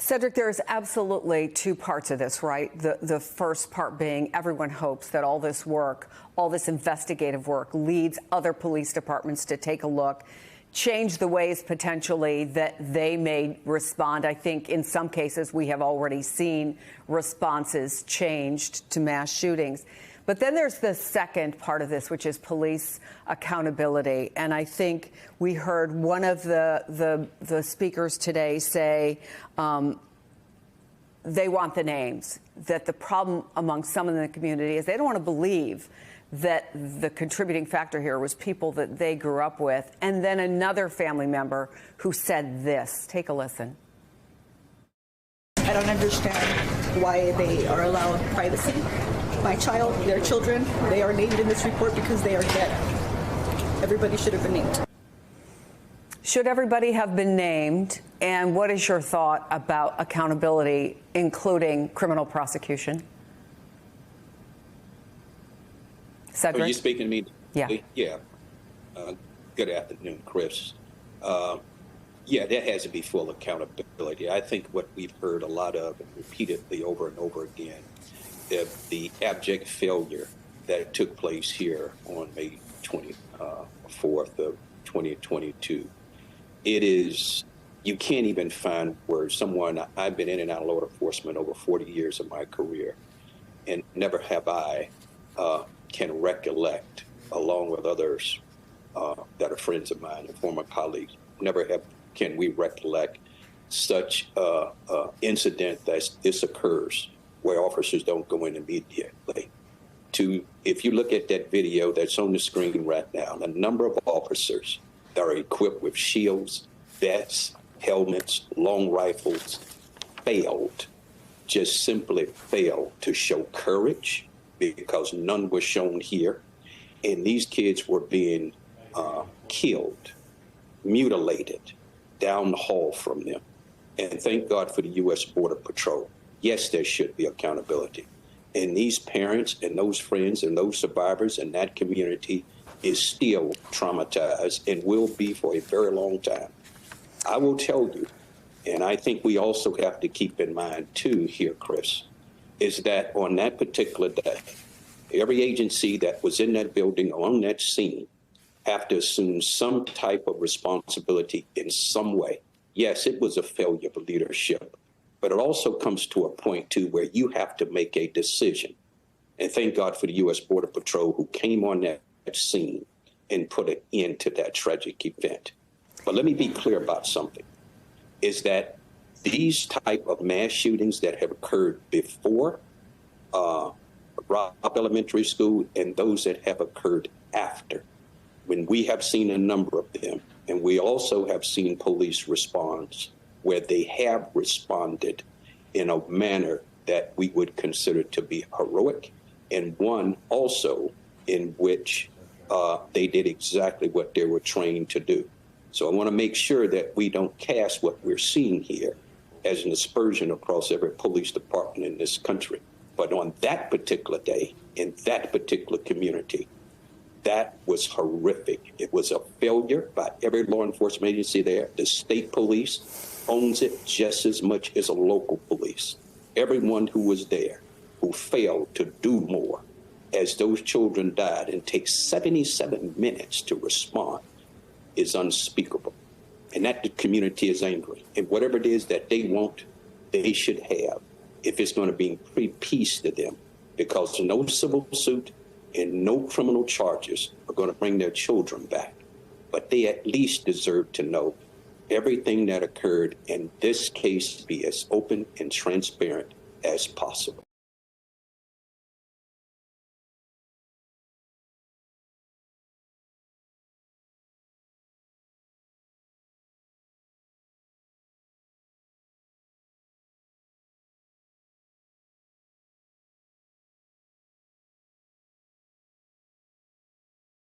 Cedric, there's absolutely two parts of this, right? The first part being everyone hopes that all this work, all this investigative work leads other police departments to take a look, change the ways potentially that they may respond. I think in some cases we have already seen responses changed to mass shootings. But then there's the second part of this, which is police accountability. And I think we heard one of the speakers today say they want the names, that the problem among some in the community is they don't want to believe that the contributing factor here was people that they grew up with. And then another family member who said this. Take a listen. I don't understand why they are allowed privacy. My child, their children, they are named in this report because they are dead. Everybody should have been named. Should everybody have been named? And what is your thought about accountability, including criminal prosecution? Cedric? Are you speaking to me? Yeah. Yeah. Good afternoon, Chris. Yeah, there has to be full accountability. I think what we've heard a lot of repeatedly over and over again, the abject failure that took place here on May 24th of 2022. It is, you can't even find words. I've been in and out of law enforcement over 40 years of my career, and never have I can recollect, along with others that are friends of mine and former colleagues, can we recollect such incident that this occurs where officers don't go in immediately. If you look at that video that's on the screen right now, the number of officers that are equipped with shields, vests, helmets, long rifles, just simply failed to show courage, because none was shown here. And these kids were being killed, mutilated down the hall from them. And thank God for the U.S. Border Patrol. Yes, there should be accountability. And these parents and those friends and those survivors in that community is still traumatized and will be for a very long time. I will tell you, and I think we also have to keep in mind too here, Chris, is that on that particular day, every agency that was in that building or on that scene have to assume some type of responsibility in some way. Yes, it was a failure of leadership, but it also comes to a point too where you have to make a decision. And thank God for the U.S. Border Patrol who came on that scene and put an end to that tragic event. But let me be clear about something, is that these type of mass shootings that have occurred before Robb Elementary School and those that have occurred after, when we have seen a number of them, and we also have seen police response where they have responded in a manner that we would consider to be heroic, and one also in which they did exactly what they were trained to do. So I want to make sure that we don't cast what we're seeing here as an aspersion across every police department in this country. But on that particular day, in that particular community, that was horrific. It was a failure by every law enforcement agency there. The state police owns it just as much as a local police. Everyone who was there who failed to do more as those children died and take 77 minutes to respond is unspeakable. And that the community is angry. And whatever it is that they want, they should have, if it's going to be peace to them, because no civil suit and no criminal charges are going to bring their children back. But they at least deserve to know everything that occurred in this case be as open and transparent as possible.